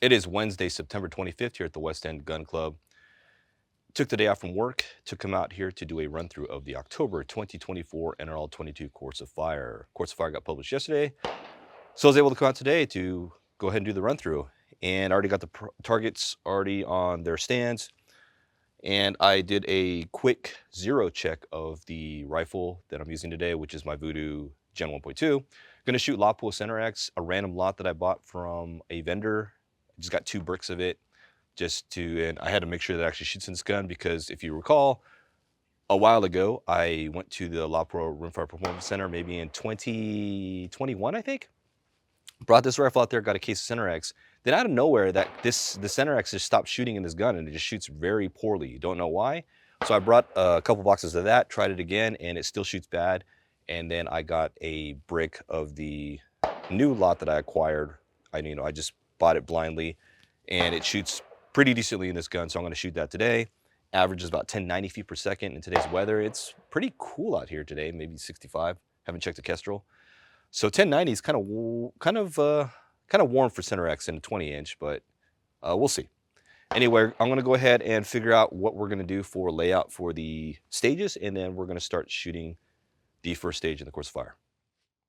It is Wednesday, September 25th here at the West End Gun Club. Took the day off from work to come out here to do a run through of the October 2024 NRL22 Course of Fire. Course of Fire got published yesterday, so I was able to come out today to go ahead and do the run through. And I already got the targets already on their stands. And I did a quick zero check of the rifle that I'm using today, which is my Voodoo Gen 1.2. Gonna shoot lot pool Center X, a random lot that I bought from a vendor. I just got 2 bricks of it and I had to make sure that it actually shoots in this gun because if you recall, a while ago, I went to the La Pro Rimfire Performance Center maybe in 2021, I think. Brought this rifle out there, got a case of Center X. Then out of nowhere, the Center X just stopped shooting in this gun and it just shoots very poorly. Don't know why. So I brought a couple boxes of that, tried it again, and it still shoots bad. And then I got a brick of the new lot that I acquired. I just bought it blindly, and it shoots pretty decently in this gun, so I'm gonna shoot that today. Average is about 1090 feet per second in today's weather. It's pretty cool out here today, maybe 65. Haven't checked the Kestrel. So 1090 is kind of warm for Center X in a 20-inch, but we'll see. Anyway, I'm gonna go ahead and figure out what we're gonna do for layout for the stages, and then we're gonna start shooting the first stage in the Course of Fire.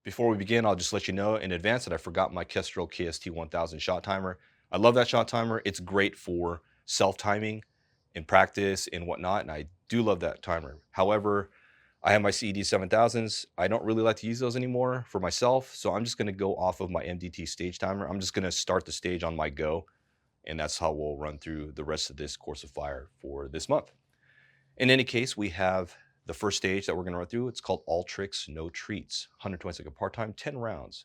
Before we begin, I'll just let you know in advance that I forgot my Kestrel KST 1000 shot timer. I love that shot timer. It's great for self-timing in practice and whatnot, and I do love that timer. However, I have my CED 7000s. I don't really like to use those anymore for myself, so I'm just gonna go off of my MDT stage timer. I'm just gonna start the stage on my go, and that's how we'll run through the rest of this Course of Fire for this month. In any case, we have the first stage that we're gonna run through. It's called All Tricks, No Treats, 120-second part time, 10 rounds.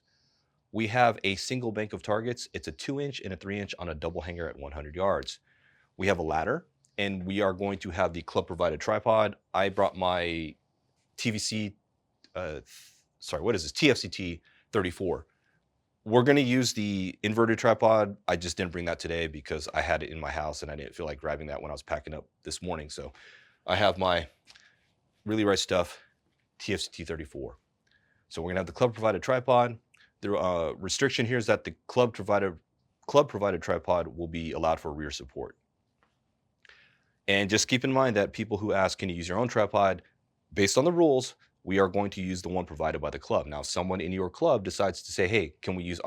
We have a single bank of targets. It's a 2-inch and a 3-inch on a double hanger at 100 yards. We have a ladder, and we are going to have the club provided tripod. I brought my TFCT 34. We're gonna use the inverted tripod. I just didn't bring that today because I had it in my house and I didn't feel like grabbing that when I was packing up this morning. So I have my Really Right Stuff TFCT 34. So we're gonna have the club provided tripod. The restriction here is that the club provided tripod will be allowed for rear support. And just keep in mind that people who ask, can you use your own tripod? Based on the rules, we are going to use the one provided by the club. Now, if someone in your club decides to say, hey, can we use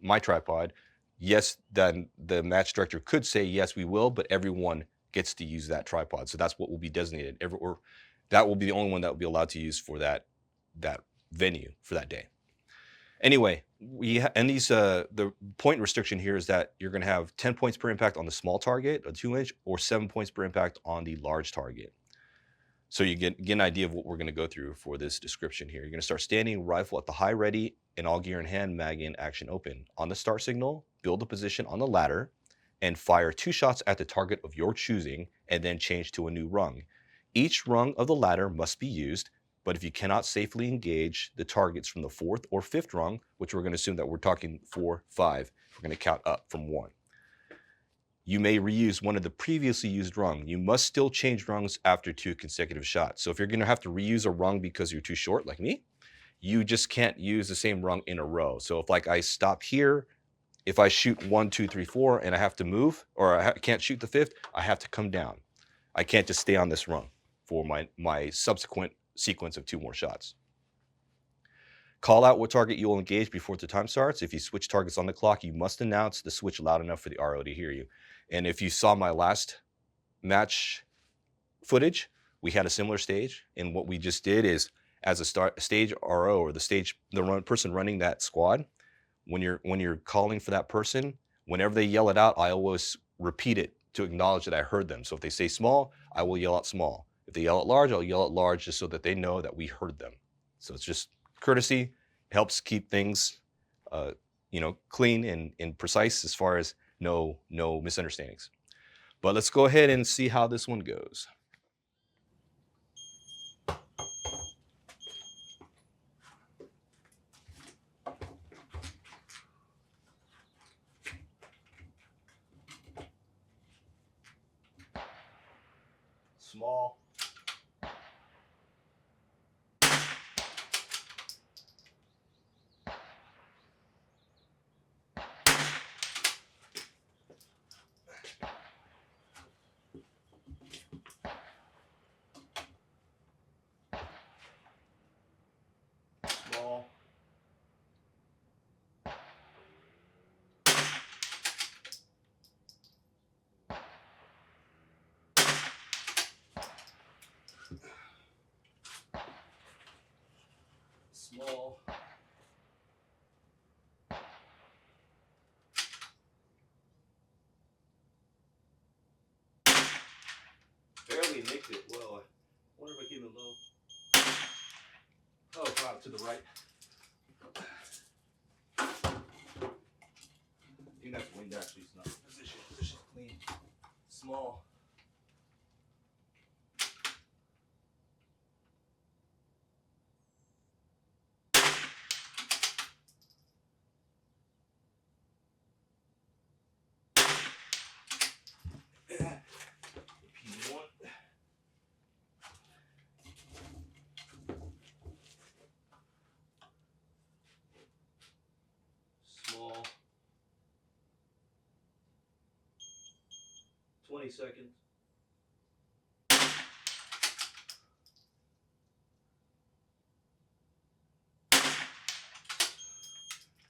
my tripod? Yes, then the match director could say, yes, we will, but everyone gets to use that tripod. So that's what will be designated. Or that will be the only one that will be allowed to use for that venue for that day. Anyway, the point restriction here is that you're going to have 10 points per impact on the small target, a 2-inch, or 7 points per impact on the large target. So you get an idea of what we're going to go through for this description here. You're going to start standing, rifle at the high ready, and all gear in hand, mag in, action open. On the start signal, build a position on the ladder, and fire 2 shots at the target of your choosing, and then change to a new rung. Each rung of the ladder must be used, but if you cannot safely engage the targets from the 4th or 5th rung, which we're going to assume that we're talking 4, 5, we're going to count up from 1. You may reuse one of the previously used rung. You must still change rungs after 2 consecutive shots. So if you're going to have to reuse a rung because you're too short, like me, you just can't use the same rung in a row. So if I stop here, if I shoot 1, 2, 3, 4, and I have to move, or I can't shoot the 5th, I have to come down. I can't just stay on this rung for my subsequent sequence of 2 more shots. Call out what target you will engage before the time starts. If you switch targets on the clock, you must announce the switch loud enough for the RO to hear you. And if you saw my last match footage, we had a similar stage. And what we just did is, as a stage RO, or the person running that squad, when you're calling for that person, whenever they yell it out, I always repeat it to acknowledge that I heard them. So if they say small, I will yell out small. If they yell out large, I'll yell out large, just so that they know that we heard them. So it's just courtesy. Helps keep things clean and precise as far as no misunderstandings. But let's go ahead and see how this one goes. Small. nicked it. Well, I wonder if I came in low. Oh, wow, to the right. I think that's wind actually. It's not position. Position clean. Small. Small. 20 seconds.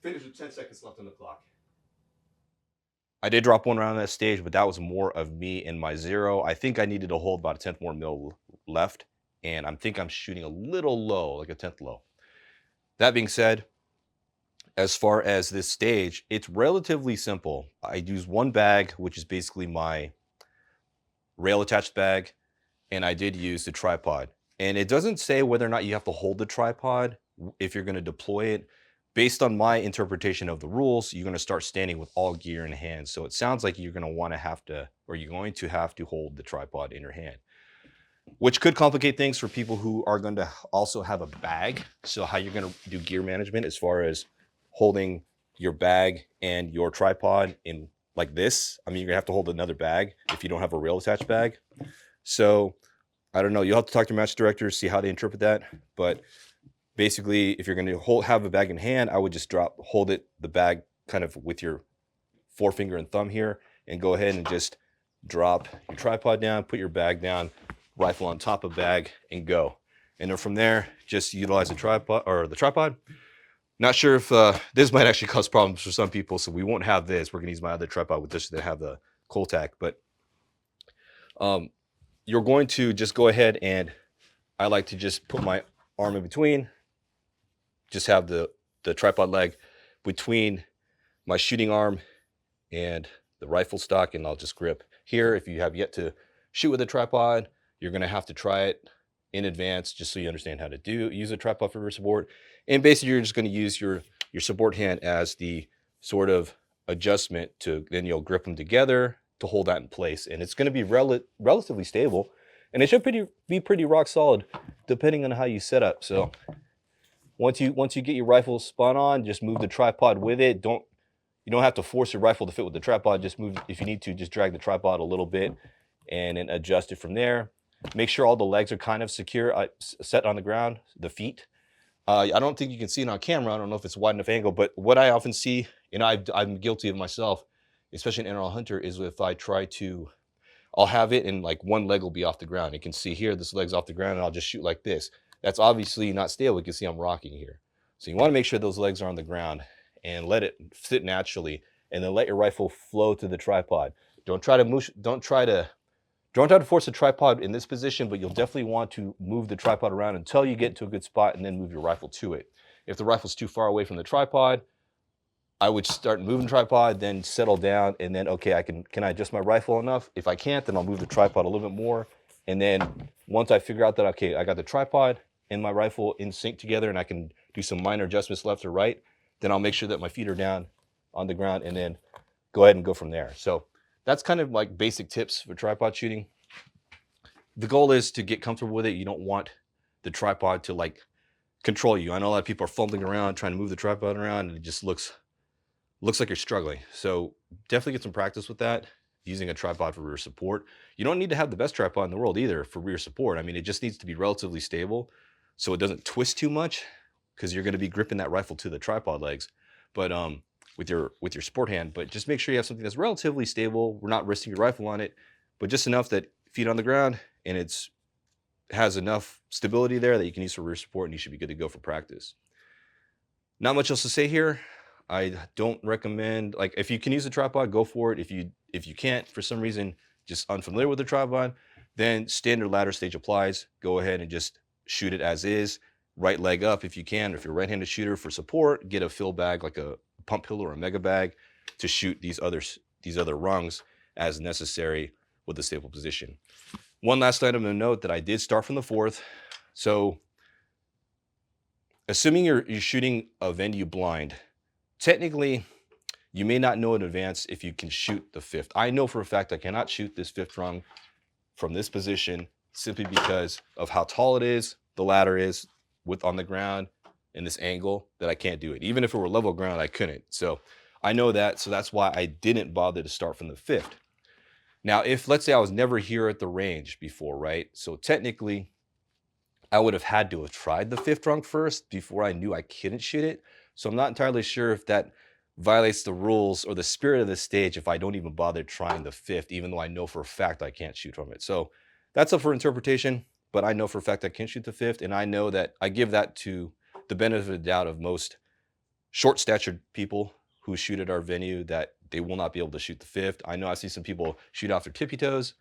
Finish with 10 seconds left on the clock. I did drop one round on that stage, but that was more of me and my zero. I think I needed to hold about a 10th more mil left, and I think I'm shooting a little low, like a 10th low. That being said, as far as this stage, it's relatively simple. I use one bag, which is basically my rail attached bag, and I did use the tripod. And it doesn't say whether or not you have to hold the tripod if you're going to deploy it. Based on my interpretation of the rules, you're going to start standing with all gear in hand. So it sounds like you're going to have to hold the tripod in your hand, which could complicate things for people who are going to also have a bag. So how you're going to do gear management as far as holding your bag and your tripod in like this. I mean, you're going to have to hold another bag if you don't have a rail attached bag. So I don't know. You'll have to talk to your match director, see how they interpret that. But basically, if you're going to have a bag in hand, I would just hold the bag kind of with your forefinger and thumb here, and go ahead and just drop your tripod down, put your bag down, rifle on top of bag, and go. And then from there, just utilize the tripod. Not sure if this might actually cause problems for some people, so we won't have this. We're going to use my other tripod with this to have the Coltac. But you're going to just go ahead, and I like to just put my arm in between, just have the tripod leg between my shooting arm and the rifle stock, and I'll just grip here. If you have yet to shoot with a tripod, you're going to have to try it in advance just so you understand how to use a tripod for rear support. And basically, you're just going to use your support hand as the sort of adjustment then you'll grip them together to hold that in place. And it's going to be relatively stable, and it should be pretty rock solid depending on how you set up. So once you get your rifle spun on, just move the tripod with it. You don't have to force your rifle to fit with the tripod. Just move, if you need to, just drag the tripod a little bit and then adjust it from there. Make sure all the legs are kind of secure, set on the ground, the feet. I don't think you can see it on camera. I don't know if it's wide enough angle, but what I often see, and I'm guilty of myself, especially in NRL Hunter, is if I I'll have it and like one leg will be off the ground. You can see here, this leg's off the ground, and I'll just shoot like this. That's obviously not stable. You can see I'm rocking here. So you want to make sure those legs are on the ground and let it sit naturally, and then let your rifle flow to the tripod. Don't try to force the tripod in this position, but you'll definitely want to move the tripod around until you get to a good spot, and then move your rifle to it. If the rifle's too far away from the tripod, I would start moving the tripod, then settle down, and then, okay, can I adjust my rifle enough? If I can't, then I'll move the tripod a little bit more. And then once I figure out that, okay, I got the tripod and my rifle in sync together, and I can do some minor adjustments left or right, then I'll make sure that my feet are down on the ground, and then go ahead and go from there. So that's kind of like basic tips for tripod shooting. The goal is to get comfortable with it. You don't want the tripod to like control you. I know a lot of people are fumbling around trying to move the tripod around, and it just looks like you're struggling. So definitely get some practice with that, using a tripod for rear support. You don't need to have the best tripod in the world either for rear support. I mean, it just needs to be relatively stable so it doesn't twist too much, because you're going to be gripping that rifle to the tripod legs, but with your sport hand. But just make sure you have something that's relatively stable. We're not resting your rifle on it, but just enough that feet on the ground, and it has enough stability there that you can use for rear support, and you should be good to go for practice. Not much else to say here. I don't recommend, like, if you can use a tripod, go for it. If you can't, for some reason, just unfamiliar with the tripod, then standard ladder stage applies. Go ahead and just shoot it as is. Right leg up if you can. If you're a right-handed shooter, for support, get a fill bag like a pump pillow or a mega bag to shoot these other rungs as necessary with a stable position. One last item to note that I did start from the 4th. So assuming you're shooting a venue blind, technically you may not know in advance if you can shoot the 5th. I know for a fact I cannot shoot this 5th rung from this position simply because of how tall it is, the ladder is on the ground, and this angle, that I can't do it. Even if it were level ground, I couldn't. So I know that, so that's why I didn't bother to start from the 5th. Now, if let's say I was never here at the range before, right? So technically, I would have had to have tried the 5th rung first before I knew I couldn't shoot it. So I'm not entirely sure if that violates the rules or the spirit of the stage if I don't even bother trying the 5th, even though I know for a fact I can't shoot from it. So that's up for interpretation, but I know for a fact I can shoot the 5th, and I know that I give that to the benefit of the doubt of most short-statured people who shoot at our venue, that they will not be able to shoot the 5th. I know I see some people shoot off their tippy toes.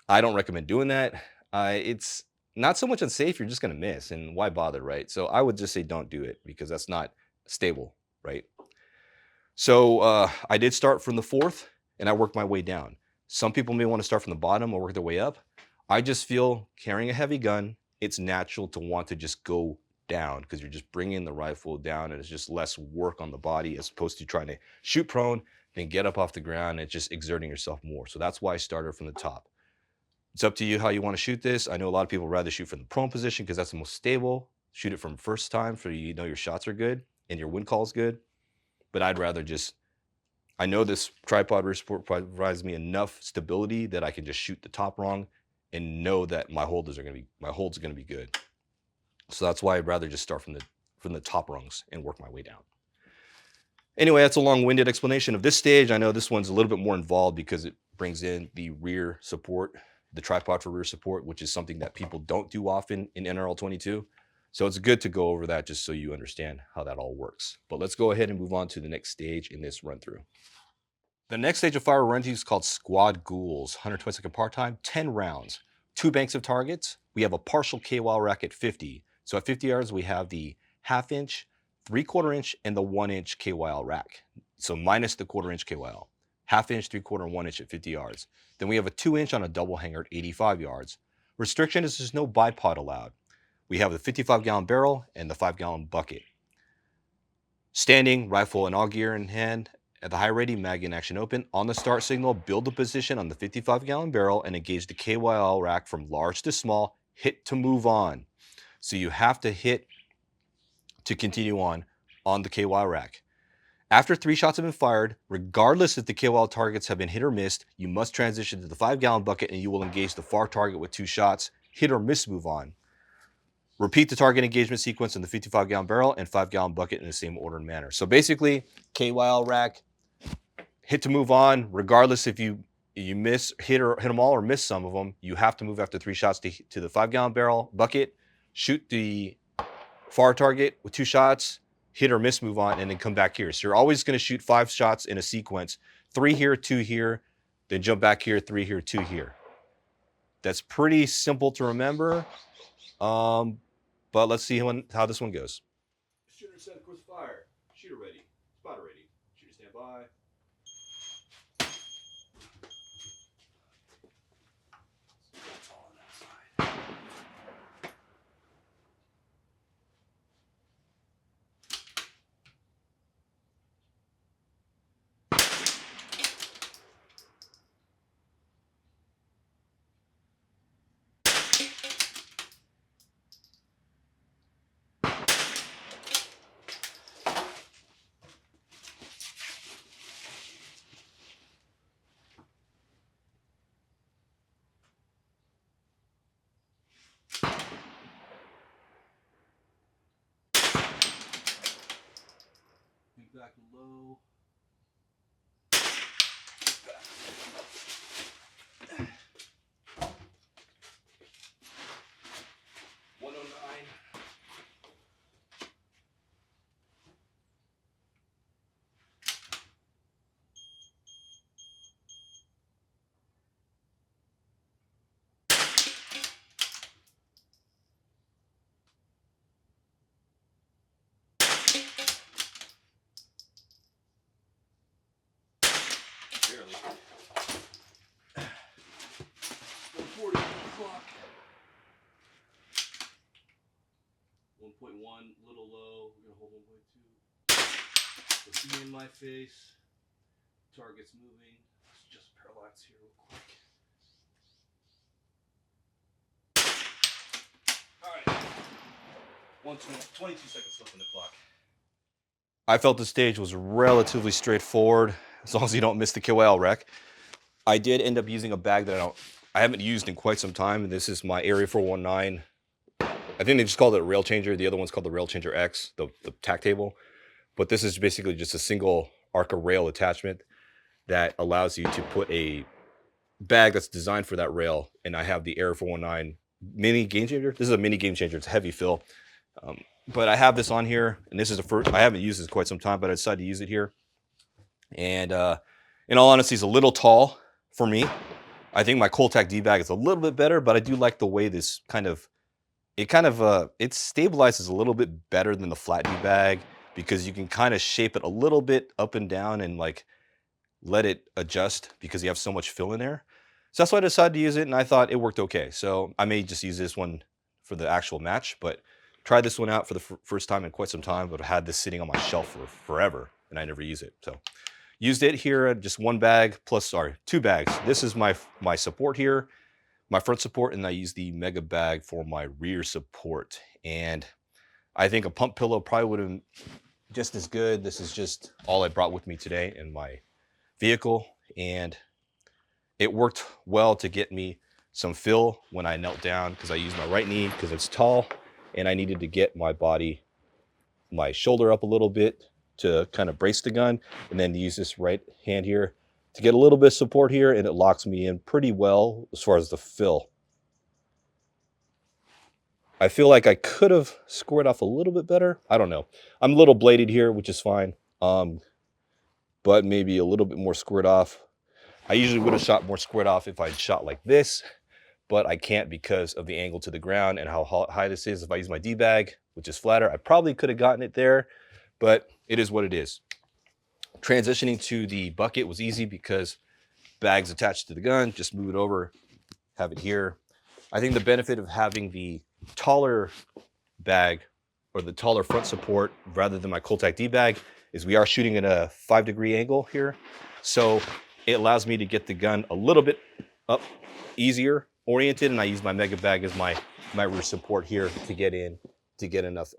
I don't recommend doing that. It's not so much unsafe, you're just going to miss, and why bother, right? So I would just say don't do it, because that's not stable, right? So I did start from the 4th, and I worked my way down. Some people may want to start from the bottom or work their way up. I just feel carrying a heavy gun, it's natural to want to just go down, because you're just bringing the rifle down, and it's just less work on the body as opposed to trying to shoot prone, then get up off the ground and just exerting yourself more. So that's why I started from the top. It's up to you how you want to shoot this. I know a lot of people rather shoot from the prone position because that's the most stable. Shoot it from first time so you know your shots are good and your wind call is good. But I'd rather just, I know this tripod rear support provides me enough stability that I can just shoot the top rung and know that my holds are going to be good. So that's why I'd rather just start from the top rungs and work my way down. Anyway, that's a long-winded explanation of this stage. I know this one's a little bit more involved because it brings in the rear support, the tripod for rear support, which is something that people don't do often in NRL22. So it's good to go over that just so you understand how that all works. But let's go ahead and move on to the next stage in this run through. The next stage of fire run through is called Squad Ghouls, 120-second part time, 10 rounds, 2 banks of targets. We have a partial KY rack at 50. So at 50 yards, we have the 1/2 inch, 3/4 inch, and the 1 inch KYL rack. So minus the 1/4 inch KYL. 1/2 inch, 3/4, and 1 inch at 50 yards. Then we have a 2 inch on a double hanger at 85 yards. Restriction is there's no bipod allowed. We have the 55-gallon barrel and the 5-gallon bucket. Standing, rifle and all gear in hand, at the high ready, mag in action open. On the start signal, build the position on the 55-gallon barrel and engage the KYL rack from large to small, hit to move on. So you have to hit to continue on the KY rack. After 3 shots have been fired, regardless if the KY targets have been hit or missed, you must transition to the 5-gallon bucket and you will engage the far target with 2 shots, hit or miss, move on. Repeat the target engagement sequence in the 55-gallon barrel and 5-gallon bucket in the same order and manner. So basically, KYL rack, hit to move on, regardless if you miss, hit them all or miss some of them, you have to move after 3 shots to the 5-gallon barrel bucket, shoot the far target with 2 shots, hit or miss, move on, and then come back here. So you're always going to shoot 5 shots in a sequence, 3 here, 2 here, then jump back here, 3 here, 2 here. That's pretty simple to remember, but let's see how this one goes. Shooter set, course of fire. Shooter ready. Spotter ready. Shooter stand by. That's all on that side. Back low. Barely. 1.1, little low. We're gonna hold 1.2. Let's see in my face. Target's moving. Let's just parallax here real quick. Alright. 22 seconds left on the clock. I felt the stage was relatively straightforward, as long as you don't miss the KOL wreck. I did end up using a bag that I haven't used in quite some time, and this is my Area 419. I think they just called it a rail changer. The other one's called the Rail Changer X, the tack table. But this is basically just a single Arca rail attachment that allows you to put a bag that's designed for that rail. And I have the Area 419 mini game changer. This is a mini game changer. It's a heavy fill. But I have this on here, and this is the first. I haven't used this in quite some time, but I decided to use it here. And in all honesty, it's a little tall for me. I think my Coltac D bag is a little bit better, but I do like the way this it stabilizes a little bit better than the flat D bag, because you can kind of shape it a little bit up and down and like let it adjust because you have so much fill in there. So that's why I decided to use it, and I thought it worked okay. So I may just use this one for the actual match, but tried this one out for the first time in quite some time, but I had this sitting on my shelf for forever and I never use it. So used it here, just one bag plus, sorry, 2 bags. This is my support here, my front support, and I use the Mega bag for my rear support. And I think a pump pillow probably would have been just as good. This is just all I brought with me today in my vehicle, and it worked well to get me some fill when I knelt down, because I used my right knee because it's tall, and I needed to get my body, my shoulder up a little bit to kind of brace the gun, and then use this right hand here to get a little bit of support here, and it locks me in pretty well as far as the fill. I feel like I could have scored off a little bit better. I don't know. I'm a little bladed here, which is fine, but maybe a little bit more squared off. I usually would have shot more squared off if I'd shot like this, but I can't because of the angle to the ground and how high this is. If I use my D-bag, which is flatter, I probably could have gotten it there, but it is what it is. Transitioning to the bucket was easy because bag's attached to the gun. Just move it over, have it here. I think the benefit of having the taller bag or the taller front support rather than my Coltac D-bag is we are shooting at a 5-degree angle here. So it allows me to get the gun a little bit up easier oriented, and I use my Mega bag as my rear support here to get in, to get enough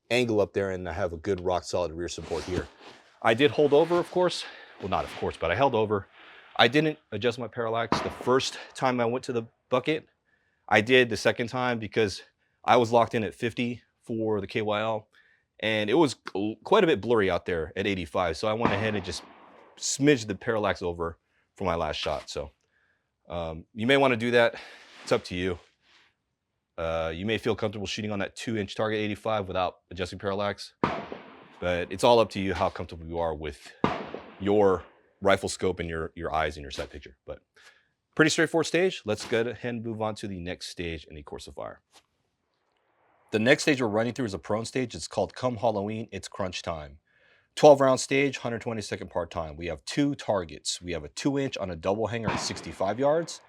angle up there, and I have a good rock solid rear support here. I did hold over, of course. Well, not of course, but I held over. I didn't adjust my parallax the first time I went to the bucket. I did the second time because I was locked in at 50 for the KYL, and it was quite a bit blurry out there at 85. So I went ahead and just smidged the parallax over for my last shot. So you may want to do that. It's up to you. You may feel comfortable shooting on that 2-inch target 85 without adjusting parallax, but it's all up to you how comfortable you are with your rifle scope and your eyes and your sight picture. But pretty straightforward stage. Let's go ahead and move on to the next stage in the Course of Fire. The next stage we're running through is a prone stage. It's called Come Halloween, It's Crunch Time. 12-round stage, 120-second part time. We have 2 targets. We have a 2-inch on a double hanger at 65 yards,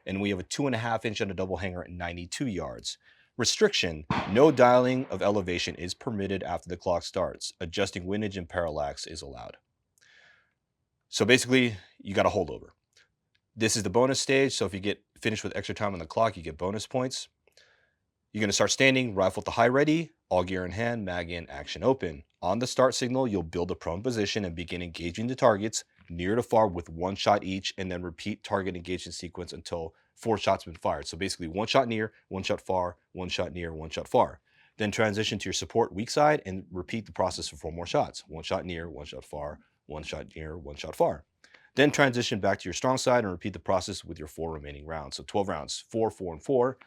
and we have a 2.5-inch on a double hanger at 92 yards. Restriction: no dialing of elevation is permitted after the clock starts. Adjusting windage and parallax is allowed. So basically, you got to hold over. This is the bonus stage, so if you get finished with extra time on the clock, you get bonus points. You're going to start standing, rifle at the high ready, all gear in hand, mag in, action open. On the start signal, you'll build a prone position and begin engaging the targets near to far with 1 shot each, and then repeat target engagement sequence until 4 shots have been fired. So basically 1 shot near, 1 shot far, 1 shot near, 1 shot far. Then transition to your support weak side and repeat the process for 4 more shots. 1 shot near, 1 shot far, 1 shot near, 1 shot far. Then transition back to your strong side and repeat the process with your 4 remaining rounds. So 12 rounds, 4, 4, and 4.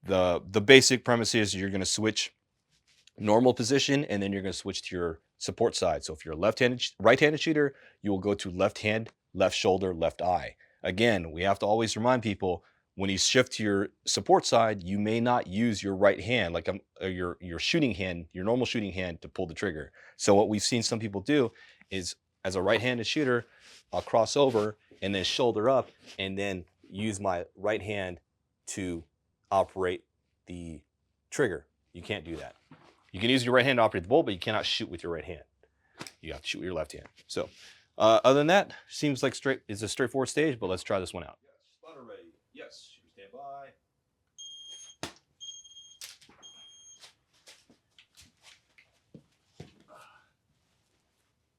The basic premise is you're going to switch normal position, and then you're going to switch to your support side. So if you're a right-handed shooter, you will go to left hand, left shoulder, left eye. Again, we have to always remind people, when you shift to your support side, you may not use your right hand, like your shooting hand, your normal shooting hand, to pull the trigger. So what we've seen some people do is, as a right-handed shooter, I'll cross over and then shoulder up and then use my right hand to operate the trigger. You can't do that. You can use your right hand to operate the bolt, but you cannot shoot with your right hand. You have to shoot with your left hand. So other than that, seems like it's a straightforward stage, but let's try this one out. Spotter ready. Yes. Shooter stand by.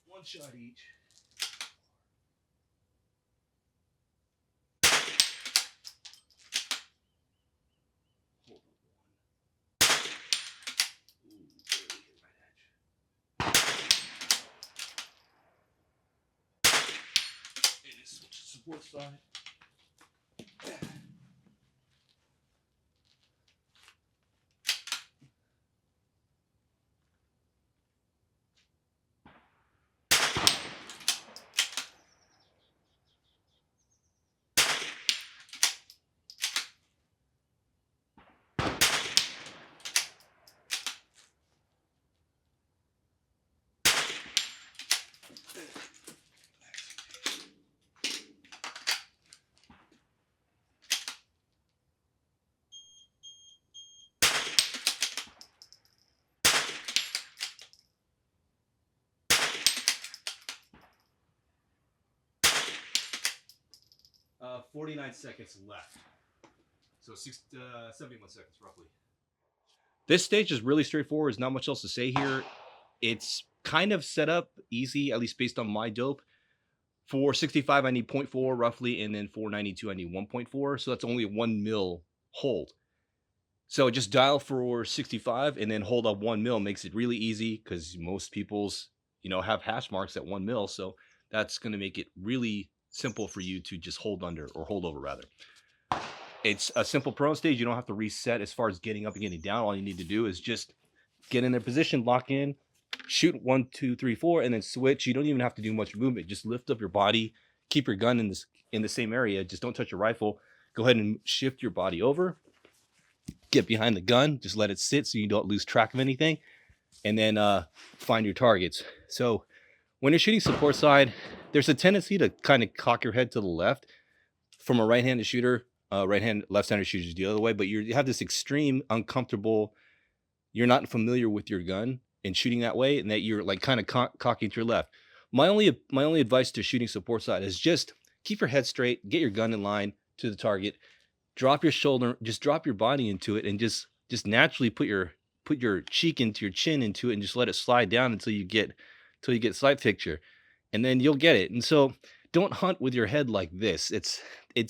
One shot each. Support side. 49 seconds left. So 71 seconds roughly. This stage is really straightforward. There's not much else to say here. It's kind of set up easy, at least based on my dope. For 65, I need 0.4 roughly, and then for 92, I need 1.4. So that's only a 1 mil hold. So just dial for 65 and then hold up 1 mil makes it really easy because most people's, have hash marks at 1 mil. So that's going to make it really simple for you to just hold under, or hold over rather. It's a simple prone stage. You don't have to reset as far as getting up and getting down. All you need to do is just get in their position, lock in, shoot 1, 2, 3, 4, and then switch. You don't even have to do much movement. Just lift up your body, keep your gun in the same area. Just don't touch your rifle. Go ahead and shift your body over. Get behind the gun. Just let it sit so you don't lose track of anything. And then find your targets. So when you're shooting support side, there's a tendency to kind of cock your head to the left. From a right-handed shooter, left-handed shooter is the other way, but you have this extreme uncomfortable, you're not familiar with your gun and shooting that way, and that you're like kind of cocking to your left. My only advice to shooting support side is just keep your head straight, get your gun in line to the target, drop your shoulder, just drop your body into it, and just naturally put your cheek into your chin into it, and just let it slide down until you get sight picture, and then you'll get it. And so don't hunt with your head like this.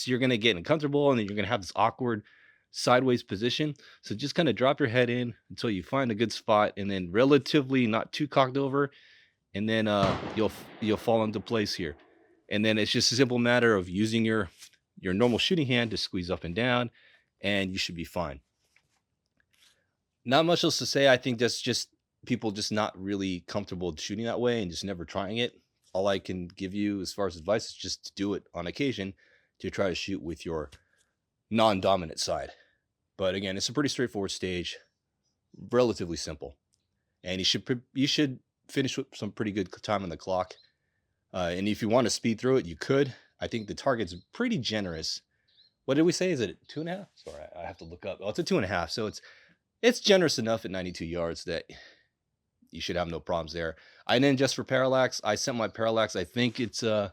You're going to get uncomfortable, and then you're going to have this awkward sideways position. So just kind of drop your head in until you find a good spot, and then relatively not too cocked over, and then you'll fall into place here. And then it's just a simple matter of using your normal shooting hand to squeeze up and down, and you should be fine. Not much else to say. I think that's just people just not really comfortable shooting that way and just never trying it. All I can give you as far as advice is just to do it on occasion, to try to shoot with your non-dominant side. But again, it's a pretty straightforward stage, relatively simple, and you should finish with some pretty good time on the clock. And if you want to speed through it, you could. I think the target's pretty generous. What did we say? Is it 2.5? Sorry, I have to look up. Oh, it's a 2.5. So it's generous enough at 92 yards that you should have no problems there. And then just for parallax, I set my parallax. I think it's I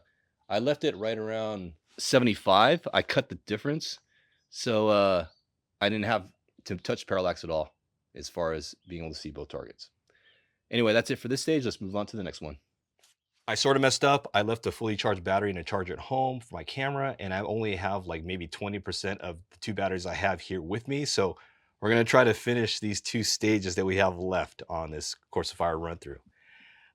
left it right around 75. I cut the difference, so I didn't have to touch parallax at all as far as being able to see both targets. Anyway, that's it for this stage. Let's move on to the next one. I sort of messed up. I left a fully charged battery in a charger at home for my camera, and I only have like maybe 20% of the 2 batteries I have here with me. So we're going to try to finish these 2 stages that we have left on this Course of Fire run through.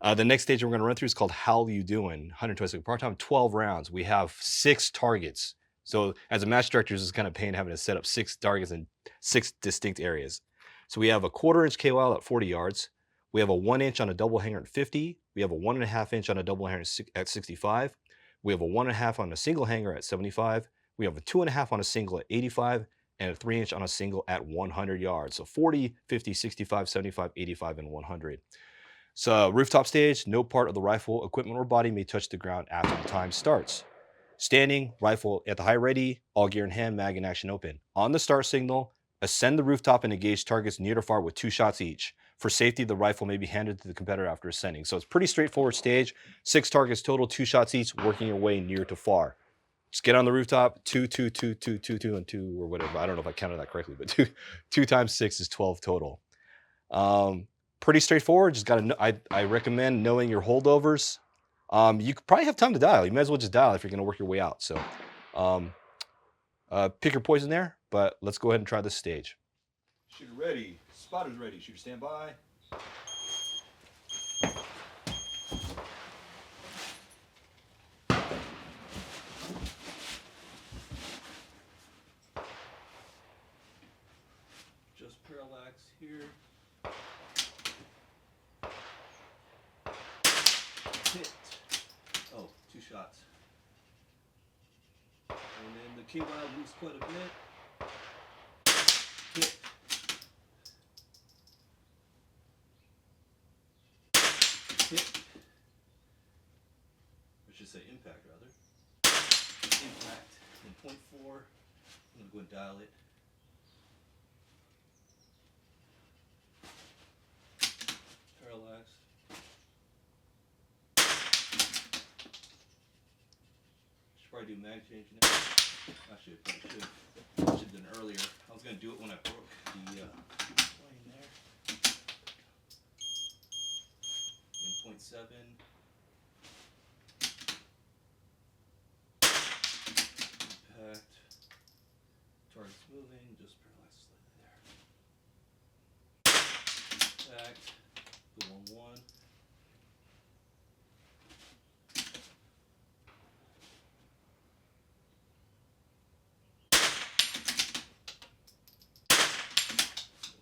The next stage we're going to run through is called Howl You Doin, 120 second part time, 12 rounds. We have 6 targets. So as a match director, it's kind of pain having to set up 6 targets in 6 distinct areas. So we have a 1/4 inch KOL at 40 yards. We have a 1 inch on a double hanger at 50. We have a 1.5 inch on a double hanger at 65. We have a 1.5 on a single hanger at 75. We have a 2.5 on a single at 85, and a 3 inch on a single at 100 yards. So 40, 50, 65, 75, 85, and 100. So rooftop stage, no part of the rifle, equipment, or body may touch the ground after the time starts. Standing, rifle at the high ready, all gear in hand, mag and action open. On the start signal, ascend the rooftop and engage targets near to far with 2 shots each. For safety, the rifle may be handed to the competitor after ascending. So it's pretty straightforward stage. 6 targets total, 2 shots each, working your way near to far. Just get on the rooftop, 2, 2, 2, 2, 2, 2, and 2, or whatever. I don't know if I counted that correctly, but 2 times 6 is 12 total. Pretty straightforward. Just got to. I recommend knowing your holdovers. You could probably have time to dial. You might as well just dial if you're going to work your way out. So, pick your poison there. But let's go ahead and try this stage. Shooter ready. Spotter's ready. Shooter stand by. Just parallax here. Hit. Oh, 2 shots. And then the KY moves quite a bit. Hit. Hit. I should say impact rather. Impact in 0.4. I'm going to go and dial it. Parallax. Should probably do mag change now. Actually, I probably should. I should have done it earlier. I was going to do it when I broke the plane there. In 0.7. Impact. Target's moving, just parallax slightly there. Impact. The 1-1.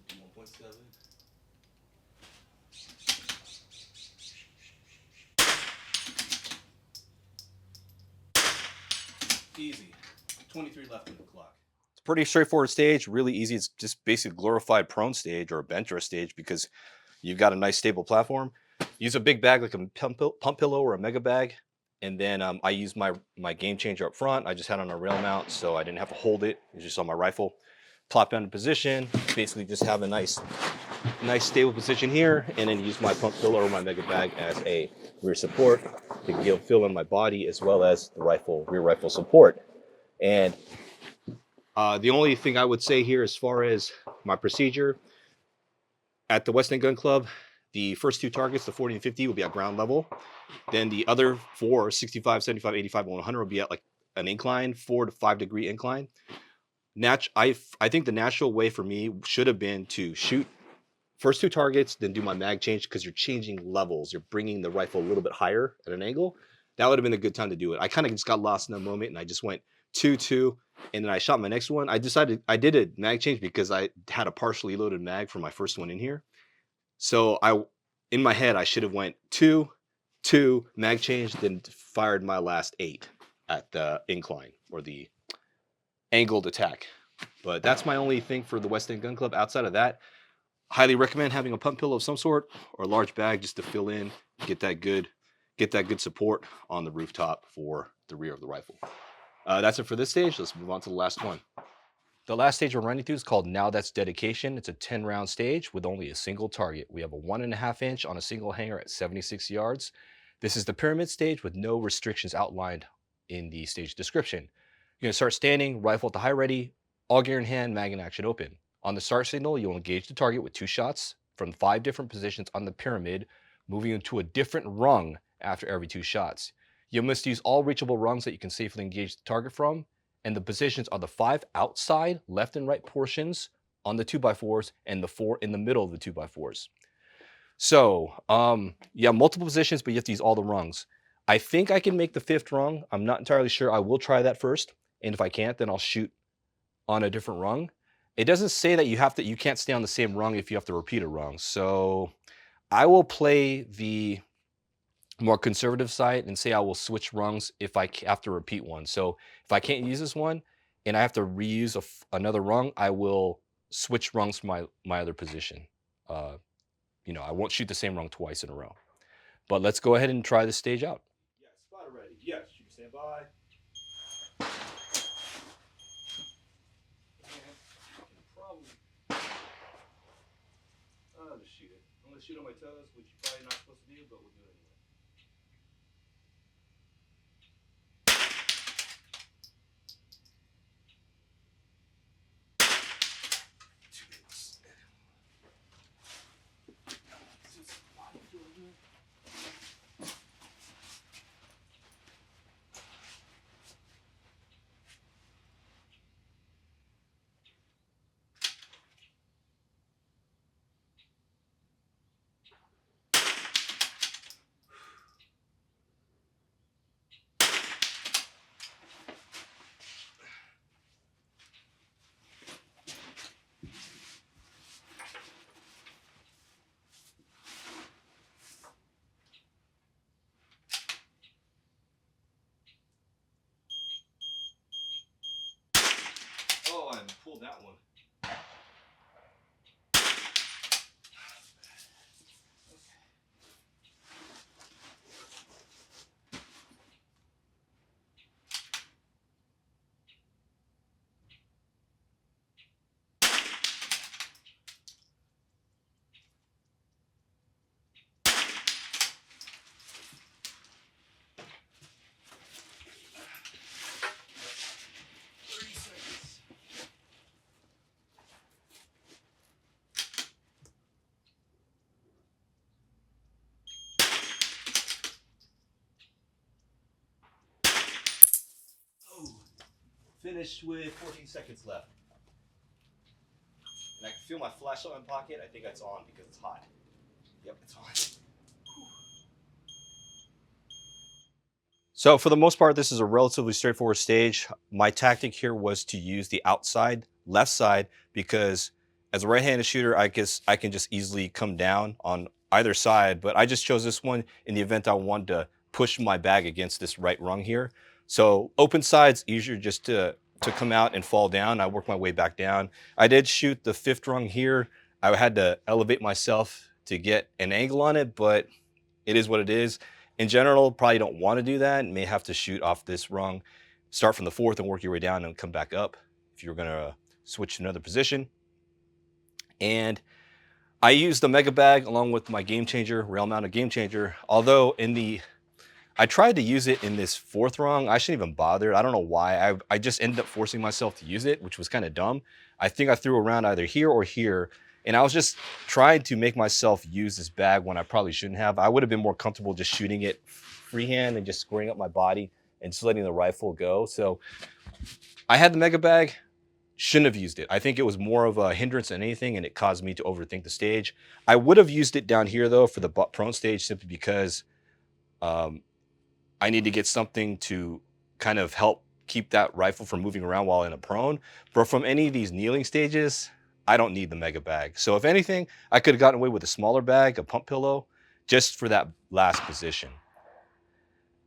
Do 1.7. Easy. 23 left on the clock. It's a pretty straightforward stage, really easy. It's just basically glorified prone stage or a bench or a stage because you've got a nice stable platform. Use a big bag like a pump pillow or a mega bag. And then I use my game changer up front. I just had on a rail mount, so I didn't have to hold it. It's just on my rifle. Plop down in position. Basically just have a nice stable position here, and then use my pump pillow or my mega bag as a rear support to fill in my body as well as the rear rifle support. And the only thing I would say here as far as my procedure at the West End Gun Club, the first 2 targets, the 40 and 50, will be at ground level. Then the other 4, 65, 75, 85, and 100 will be at like an incline, 4 to 5 degree incline. I think the natural way for me should have been to shoot first 2 targets, then do my mag change, because you're changing levels. You're bringing the rifle a little bit higher at an angle. That would have been a good time to do it. I kind of just got lost in the moment, and I just went 2, 2, and then I shot my next one. I did a mag change because I had a partially loaded mag for my first one in here. So in my head, I should have went 2, 2, mag change, then fired my last 8 at the incline or the angled attack. But that's my only thing for the West End Gun Club. Outside of that, highly recommend having a pump pillow of some sort or a large bag just to fill in, get that good support on the rooftop for the rear of the rifle. That's it for this stage. Let's move on to the last one. The last stage we're running through is called Now That's Dead-ication. It's a 10-round stage with only a single target. We have a 1.5 inch on a single hanger at 76 yards. This is the pyramid stage with no restrictions outlined in the stage description. You're going to start standing, rifle at the high ready, all gear in hand, mag in action open. On the start signal, you'll engage the target with 2 shots from 5 different positions on the pyramid, moving into a different rung after every 2 shots. You must use all reachable rungs that you can safely engage the target from, and the positions are the 5 outside left and right portions on the 2x4s and the 4 in the middle of the 2x4s. So, yeah, multiple positions, but you have to use all the rungs. I think I can make the 5th rung. I'm not entirely sure. I will try that first, and if I can't, then I'll shoot on a different rung. It doesn't say that you can't stay on the same rung if you have to repeat a rung. So I will play the more conservative side and say I will switch rungs if I have to repeat one. So if I can't use this one and I have to reuse another rung, I will switch rungs from my other position. I won't shoot the same rung twice in a row. But let's go ahead and try this stage out. Yes, spotter ready. Yes, you can stand by. I'll just shoot it. shoot on my toes, which you're probably not supposed to do, but we'll do it anyway. Oh, I pulled that one. Finished with 14 seconds left. And I can feel my flashlight in my pocket. I think that's on because it's hot. Yep, it's on. So for the most part, this is a relatively straightforward stage. My tactic here was to use the outside left side because as a right-handed shooter, I guess I can just easily come down on either side, but I just chose this one in the event I wanted to push my bag against this right rung here. So open side's easier just to come out and fall down. I work my way back down. I did shoot the 5th rung here. I had to elevate myself to get an angle on it, but it is what it is. In general, probably don't want to do that. You may have to shoot off this rung, start from the 4th and work your way down and come back up if you're gonna switch to another position. And I used the Mega Bag along with my Game Changer, rail mounted Game Changer. Although I tried to use it in this 4th rung. I shouldn't even bother. I don't know why. I just ended up forcing myself to use it, which was kind of dumb. I think I threw around either here or here. And I was just trying to make myself use this bag when I probably shouldn't have. I would have been more comfortable just shooting it freehand and just squaring up my body and just letting the rifle go. So I had the Mega Bag. Shouldn't have used it. I think it was more of a hindrance than anything, and it caused me to overthink the stage. I would have used it down here, though, for the butt prone stage simply because I need to get something to kind of help keep that rifle from moving around while in a prone. But from any of these kneeling stages, I don't need the Mega Bag. So if anything, I could have gotten away with a smaller bag, a pump pillow, just for that last position.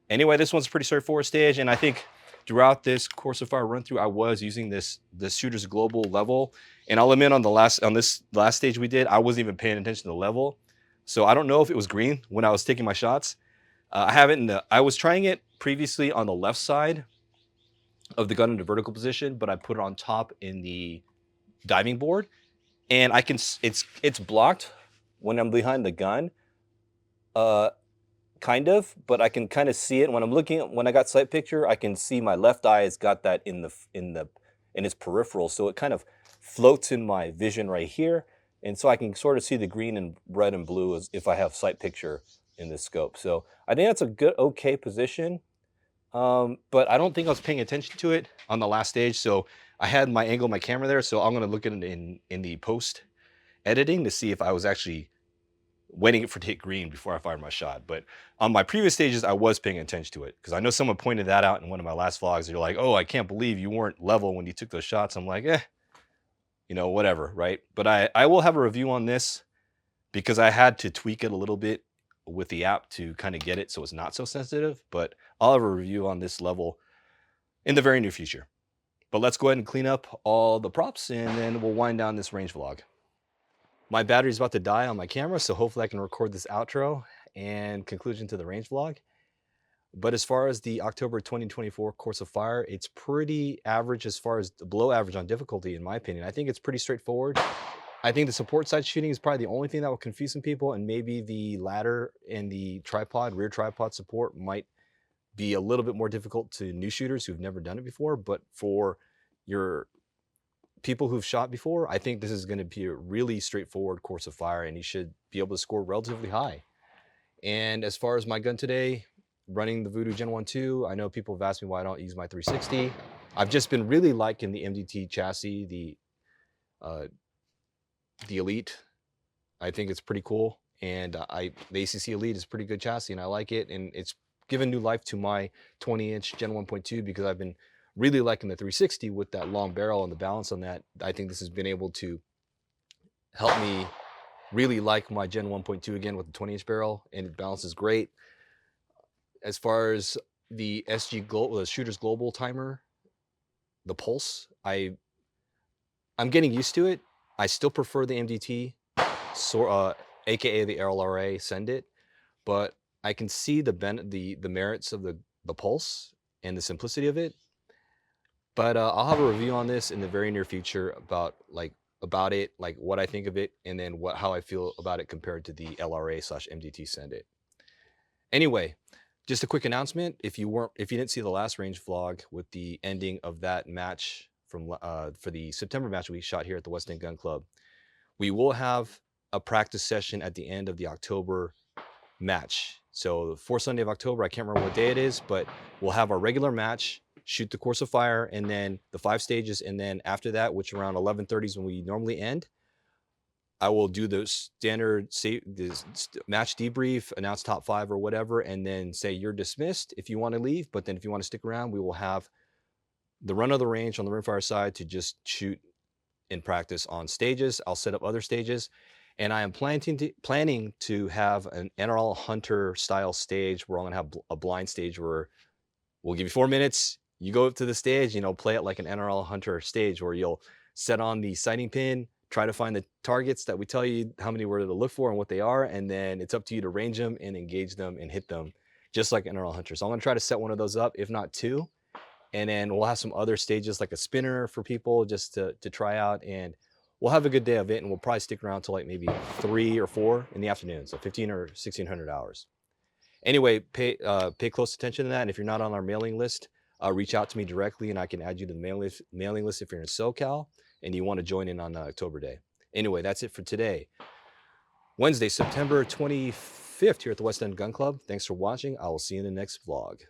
Anyway, this one's a pretty straightforward stage, and I think throughout this Course of Fire run through, I was using this Shooter's Global level. And I'll admit on this last stage we did, I wasn't even paying attention to the level. So I don't know if it was green when I was taking my shots. I was trying it previously on the left side of the gun in the vertical position, but I put it on top in the diving board, and it's blocked when I'm behind the gun, kind of, but I can kind of see it when I got sight picture. I can see my left eye has got that in its peripheral, so it kind of floats in my vision right here, and so I can sort of see the green and red and blue as if I have sight picture in this scope. So I think that's a good, okay position. But I don't think I was paying attention to it on the last stage. So I had my angle of my camera there. So I'm going to look at it in the post editing to see if I was actually waiting for it to hit green before I fired my shot. But on my previous stages, I was paying attention to it because I know someone pointed that out in one of my last vlogs. They're like, oh, I can't believe you weren't level when you took those shots. I'm like, whatever, right? But I will have a review on this because I had to tweak it a little bit with the app to kind of get it so it's not so sensitive. But I'll have a review on this level in the very near future. But let's go ahead and clean up all the props and then we'll wind down this range vlog. My battery's about to die on my camera, so hopefully I can record this outro and conclusion to the range vlog. But as far as the October 2024 Course of Fire, it's pretty average as far as below average on difficulty, in my opinion. I think it's pretty straightforward. I think the support side shooting is probably the only thing that will confuse some people, and maybe the ladder and the tripod, rear tripod support might be a little bit more difficult to new shooters who've never done it before. But for your people who've shot before, I think this is going to be a really straightforward course of fire, and you should be able to score relatively high. And as far as my gun today, running the Voodoo Gen 1 2, I know people have asked me why I don't use my 360. I've just been really liking the MDT chassis, the Elite. I think it's pretty cool, and the ACC Elite is a pretty good chassis, and I like it, and it's given new life to my 20-inch Gen 1.2 because I've been really liking the 360 with that long barrel and the balance on that. I think this has been able to help me really like my Gen 1.2 again with the 20-inch barrel, and it balances great. As far as the SG Global, the Shooter's Global timer, the pulse, I'm getting used to it. I still prefer the MDT, aka the LRA Send It, but I can see the merits of the pulse and the simplicity of it. But I'll have a review on this in the very near future about it, like what I think of it, and then how I feel about it compared to the LRA/MDT Send It. Anyway, just a quick announcement: if you didn't see the last range vlog with the ending of that match for the September match we shot here at the West End Gun Club, we will have a practice session at the end of the October match. So the fourth Sunday of October, I can't remember what day it is, but we'll have our regular match, shoot the course of fire, and then the 5 stages, and then after that, which around 11:30 is when we normally end, I will do the standard match debrief, announce top 5 or whatever, and then say you're dismissed if you want to leave. But then if you want to stick around, we will have the run of the range on the rimfire side to just shoot in practice on stages. I'll set up other stages, and I am planning to have an NRL Hunter style stage where I'm gonna have a blind stage where we'll give you 4 minutes. You go up to the stage, play it like an NRL Hunter stage where you'll set on the sighting pin, try to find the targets that we tell you how many we're to look for and what they are, and then it's up to you to range them and engage them and hit them just like NRL Hunter. So I'm gonna try to set one of those up, if not 2. And then we'll have some other stages like a spinner for people just to try out, and we'll have a good day of it, and we'll probably stick around till like maybe 3 or 4 in the afternoon, so 15 or 1600 hours. Anyway, pay close attention to that, and if you're not on our mailing list, reach out to me directly, and I can add you to the mailing list if you're in SoCal and you want to join in on October Day. Anyway, that's it for today. Wednesday, September 25th here at the West End Gun Club. Thanks for watching. I will see you in the next vlog.